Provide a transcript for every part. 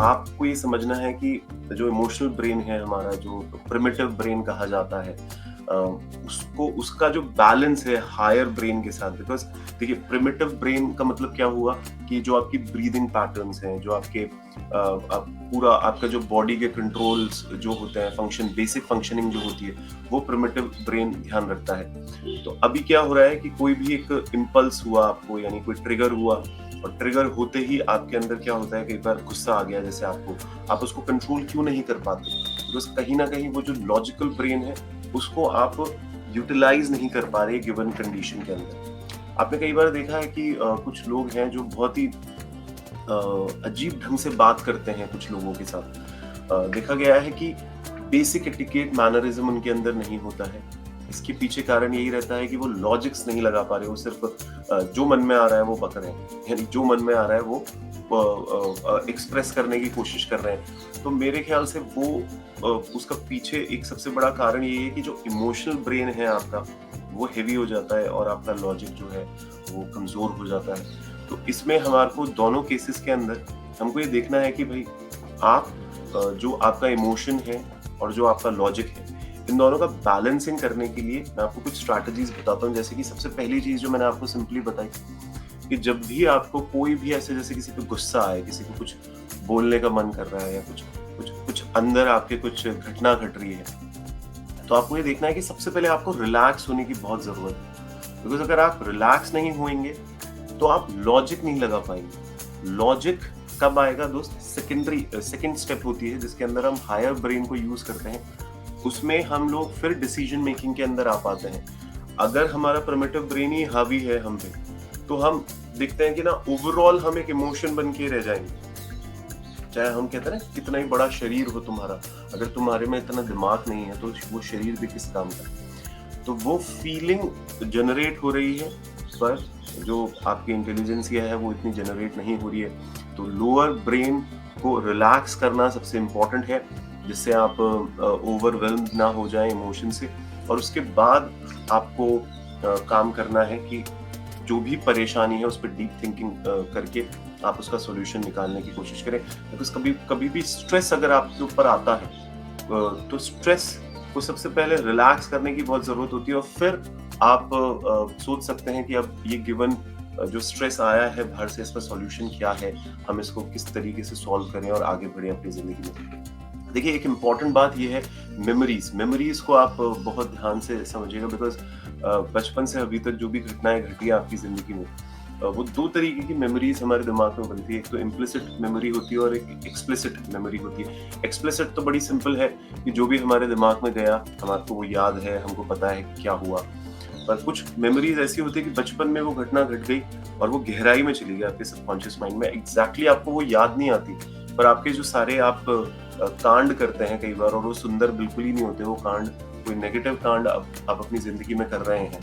आपको ये समझना है कि जो इमोशनल ब्रेन है हमारा, जो प्रिमिटिव ब्रेन कहा जाता है, अ, उसको उसका जो बैलेंस है हायर ब्रेन के साथ। बिकॉज़ देखिए, प्रिमिटिव ब्रेन का मतलब क्या हुआ कि जो आपकी ब्रीदिंग पैटर्न्स हैं, जो आपके आप पूरा आपका जो बॉडी के कंट्रोल्स जो होते हैं, फंक्शन बेसिक फंक्शनिंग जो होती है, वो प्रिमिटिव ब्रेन ध्यान रखता है। तो अभी क्या हो रहा है कि कोई भी एक इम्पल्स हुआ आपको, यानी कोई ट्रिगर हुआ, और ट्रिगर होते ही आपके अंदर क्या होता है, कई बार गुस्सा आ गया जैसे आपको, आप उसको कंट्रोल क्यों नहीं कर पाते? बिकॉज़ कहीं न कहीं वो जो लॉजिकल ब्रेन है, उसको आप यूटिलाइज़ नहीं कर पा रहे गिवन कंडीशन के अंदर। आपने कई बार देखा है कि कुछ लोग हैं जो बहुत ही अजीब ढंग से बात करते हैं कुछ लोगों के साथ। देखा गया है कि बेसिक एटिकेट मैनरिज्म उनके अंदर नहीं होता है। इसके पीछे कारण यही रहता है कि वो लॉजिक्स नहीं लगा पा रहे, वो सिर्फ जो मन में आ रहा है वो बक रहे हैं, यानी जो मन में आ रहा है वो एक्सप्रेस करने की कोशिश कर रहे हैं। तो मेरे ख्याल से वो उसका पीछे एक सबसे बड़ा कारण ये है कि जो इमोशनल ब्रेन है आपका, वो हेवी हो जाता है और आपका लॉजिक जो है वो कमजोर हो जाता है। तो इसमें हमारे को दोनों केसेस के अंदर हमको ये देखना है कि भाई आप जो आपका इमोशन है और जो आपका लॉजिक है, इन दोनों का बैलेंसिंग करने के लिए मैं आपको कुछ स्ट्रैटेजीज बताता हूँ। जैसे कि सबसे पहली चीज जो मैंने आपको सिंपली बताई कि जब भी आपको कोई भी ऐसे, जैसे किसी पे गुस्सा आए, किसी को कुछ बोलने का मन कर रहा है, या कुछ कुछ कुछ अंदर आपके कुछ घटना घट रही है, तो आपको ये देखना है कि सबसे पहले आपको रिलैक्स होने की बहुत जरूरत है। बिकॉज अगर आप रिलैक्स नहीं होंगे तो आप लॉजिक नहीं लगा पाएंगे। लॉजिक कब आएगा दोस्त? सेकेंड स्टेप होती है जिसके अंदर हम हायर ब्रेन को यूज करते हैं, उसमें हम लोग फिर डिसीजन मेकिंग के अंदर आ पाते हैं। अगर हमारा प्रिमिटिव ब्रेन ही हावी है हम पे, तो हम देखते हैं कि ना ओवरऑल हम एक इमोशन बन के रह जाएंगे। चाहे हम कहते हैं ना कितना ही बड़ा शरीर हो तुम्हारा, अगर तुम्हारे में इतना दिमाग नहीं है तो वो शरीर भी किस काम का? तो वो फीलिंग जनरेट हो रही है, पर जो आपकी इंटेलिजेंसिया है वो इतनी जनरेट नहीं हो रही है। तो लोअर ब्रेन को रिलैक्स करना सबसे इम्पोर्टेंट है, जिससे आप ओवरवेल्म्ड ना हो जाएं इमोशन से। और उसके बाद आपको काम करना है कि जो भी परेशानी है उस पर डीप थिंकिंग करके आप उसका सॉल्यूशन निकालने की कोशिश करें। बिकॉज कभी भी स्ट्रेस अगर आपके ऊपर आता है, तो स्ट्रेस को सबसे पहले रिलैक्स करने की बहुत जरूरत होती है, और फिर आप सोच सकते हैं कि अब ये गिवन जो स्ट्रेस आया है बाहर से, इसका सॉल्यूशन क्या है, हम इसको किस तरीके से सॉल्व करें और आगे बढ़ें अपनी जिंदगी में। देखिए, एक इम्पॉर्टेंट बात ये है मेमोरीज को आप बहुत ध्यान से समझिएगा। बिकॉज बचपन से अभी तक जो भी घटनाएं घटी है आपकी जिंदगी में, वो दो तरीके की मेमोरीज हमारे दिमाग में बनती है। एक तो इम्प्लिसिट मेमोरी होती है और एक एक्सप्लिसिट मेमोरी होती है। एक्सप्लिसिट तो बड़ी सिंपल है कि जो भी हमारे दिमाग में गया हमारे को वो याद है, हमको पता है क्या हुआ। पर कुछ मेमोरीज ऐसी होती है कि बचपन में वो घटना घट गई और वो गहराई में चली गई आपके सबकॉन्शियस माइंड में। एग्जैक्टली आपको वो याद नहीं आती, पर आपके जो सारे आप कांड करते हैं कई बार, और वो सुंदर बिल्कुल ही नहीं होते वो कांड, कोई नेगेटिव कांड आप अपनी जिंदगी में कर रहे हैं,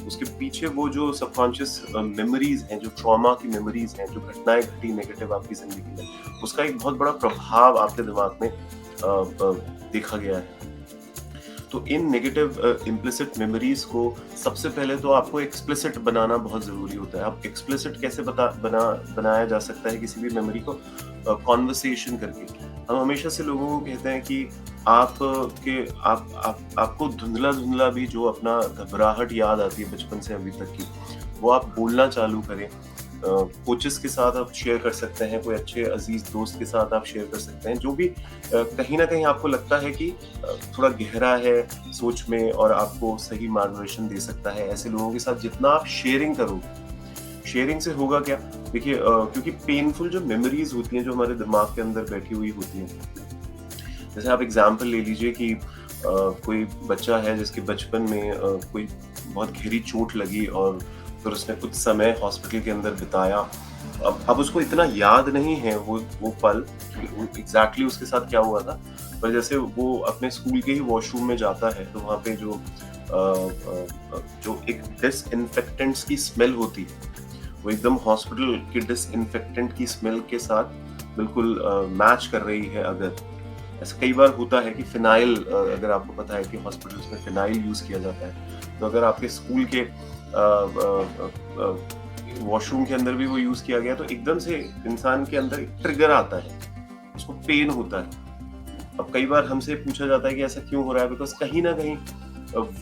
उसके पीछे वो जो सबकॉन्शियस मेमोरीज हैं, जो ट्रॉमा की मेमोरीज हैं, जो घटनाएं घटी नेगेटिव आपकी जिंदगी में, उसका एक बहुत बड़ा प्रभाव आपके दिमाग में देखा गया है। तो इन नेगेटिव इम्प्लिसिट मेमोरीज को सबसे पहले तो आपको एक्सप्लिसिट बनाना बहुत जरूरी होता है। आप एक्सप्लिसिट कैसे बनाया जा सकता है किसी भी मेमोरी को? कॉन्वर्सेशन करके। हम हमेशा से लोगों को कहते हैं कि आपको धुंधला धुंधला भी जो अपना घबराहट याद आती है बचपन से अभी तक की, वो आप बोलना चालू करें। कोचेस के साथ आप शेयर कर सकते हैं, कोई अच्छे अजीज दोस्त के साथ आप शेयर कर सकते हैं, जो भी कहीं ना कहीं आपको लगता है कि थोड़ा गहरा है सोच में और आपको सही मार्गदर्शन दे सकता है। ऐसे लोगों के साथ जितना आप शेयरिंग करोगे, शेयरिंग से होगा क्या? देखिए, क्योंकि पेनफुल जो मेमोरीज होती हैं जो हमारे दिमाग के अंदर बैठी हुई होती हैं, जैसे आप एग्जाम्पल ले लीजिए कि कोई बच्चा है जिसके बचपन में कोई बहुत गहरी चोट लगी और फिर उसने कुछ समय हॉस्पिटल के अंदर बिताया। अब उसको इतना याद नहीं है वो पल एग्जैक्टली उसके साथ क्या हुआ था, पर जैसे वो अपने स्कूल के ही वॉशरूम में जाता है तो वहाँ पे जो एक डिसइंफेक्टेंट्स की स्मेल होती है, वो एकदम हॉस्पिटल के डिसइंफेक्टेंट की स्मेल के साथ बिल्कुल मैच कर रही है। अगर ऐसा कई बार होता है कि फिनाइल, अगर आपको पता है कि हॉस्पिटल्स में फिनाइल यूज किया जाता है, तो अगर आपके स्कूल के वॉशरूम के अंदर भी वो यूज किया गया तो एकदम से इंसान के अंदर एक ट्रिगर आता है उसको पेन होता है। अब कई बार हमसे पूछा जाता है कि ऐसा क्यों हो रहा है? बिकॉज़ कहीं न कहीं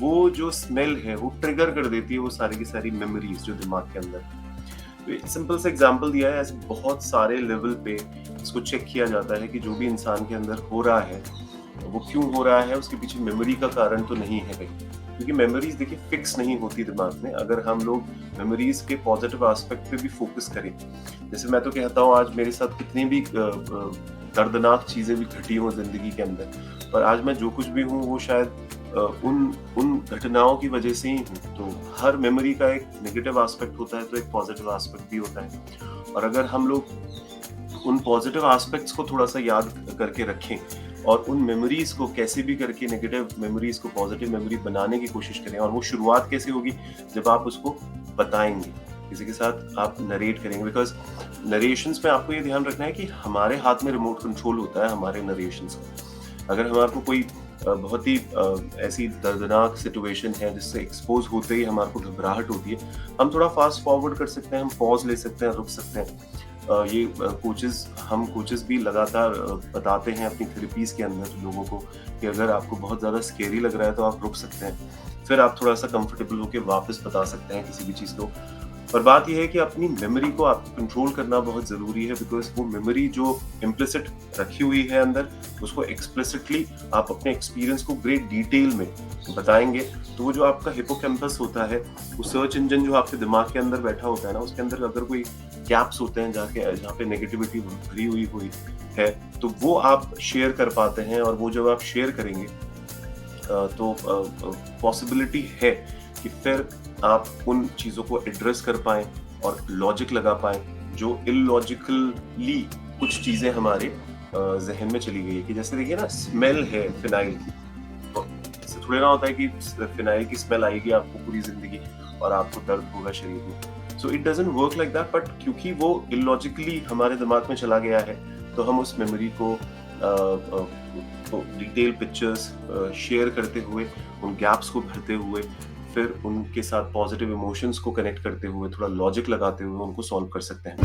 वो जो स्मेल है वो ट्रिगर कर देती है वो सारी की सारी मेमोरीज़ जो दिमाग के अंदर है। तो एक सिंपल सा एग्जांपल दिया है, ऐसे बहुत सारे लेवल पे इसको चेक किया जाता है कि जो भी इंसान के अंदर हो रहा है, वो क्यों हो रहा है, उसके पीछे मेमोरी का कारण तो नहीं है कहीं। क्योंकि मेमोरीज देखिए फिक्स नहीं होती दिमाग में, अगर हम लोग मेमोरीज के पॉजिटिव एस्पेक्ट पे भी फोकस करें। जैसे मैं तो कहता हूँ आज मेरे साथ कितनी भी दर्दनाक चीजें भी घटी हों जिंदगी के अंदर, पर आज मैं जो कुछ भी हूँ वो शायद उन उन घटनाओं की वजह से ही हूँ। तो हर मेमोरी का एक नेगेटिव एस्पेक्ट होता है तो एक पॉजिटिव एस्पेक्ट भी होता है। और अगर हम लोग उन पॉजिटिव एस्पेक्ट्स को थोड़ा-सा याद करके रखें और उन मेमोरीज़ को कैसे भी करके नेगेटिव मेमोरीज़ को पॉजिटिव मेमोरी बनाने की कोशिश करें, और वो शुरुआत कैसे होगी? जब आप उसको बताएँगे, किसी के साथ आप नरेट करेंगे। बिकॉज़ नरेशंस में आपको ये ध्यान रखना है कि हमारे हाथ में रिमोट कंट्रोल होता है हमारे नरेशंस का। अगर हमारे को कोई बहुत ही ऐसी दर्दनाक सिचुएशन है जिससे एक्सपोज़ होते ही हमारे को घबराहट होती है, हम थोड़ा फ़ास्ट फॉरवर्ड कर सकते हैं, हम पॉज़ ले सकते हैं, रुक सकते हैं। ये हम कोचेस भी लगातार बताते हैं अपनी थेरेपीज के अंदर लोगों को कि अगर आपको बहुत ज़्यादा स्केरी लग रहा है तो आप रुक सकते हैं, फिर आप थोड़ा सा कंफर्टेबल होकर वापस बता सकते हैं किसी भी चीज़ को। पर बात यह है कि अपनी मेमोरी को आप कंट्रोल करना बहुत ज़रूरी है, बिकॉज वो मेमोरी जो इम्प्लिसिट रखी हुई है अंदर, उसको एक्सप्लिसिटली आप अपने एक्सपीरियंस को ग्रेट डिटेल में बताएंगे तो वो जो आपका हिपोकैम्पस होता है, वो सर्च इंजन जो आपके दिमाग के अंदर बैठा होता है ना, उसके अंदर अगर कोई गैप्स होते हैं जहाँ पे नेगेटिविटी भरी हुई है, तो वो आप शेयर कर पाते हैं। और वो जब आप शेयर करेंगे तो पॉसिबिलिटी है कि फिर आप उन चीज़ों को एड्रेस कर पाएँ और लॉजिक लगा पाएँ, जो इलॉजिकली कुछ चीज़ें हमारे ज़हन में चली गई है। कि जैसे देखिए ना, स्मेल है फिनाइल की, तो ऐसे थोड़ी ना होता है कि फिनाइल की स्मेल आएगी आपको पूरी ज़िंदगी और आपको दर्द होगा शरीर में। So it doesn't work like that, but क्योंकि वो इलॉजिकली हमारे दिमाग में चला गया है, तो हम उस मेमोरी को तो डिटेल पिक्चर्स शेयर करते हुए, उन गैप्स को भरते हुए, फिर उनके साथ पॉजिटिव इमोशंस को कनेक्ट करते हुए, थोड़ा लॉजिक लगाते हुए उनको सॉल्व कर सकते हैं।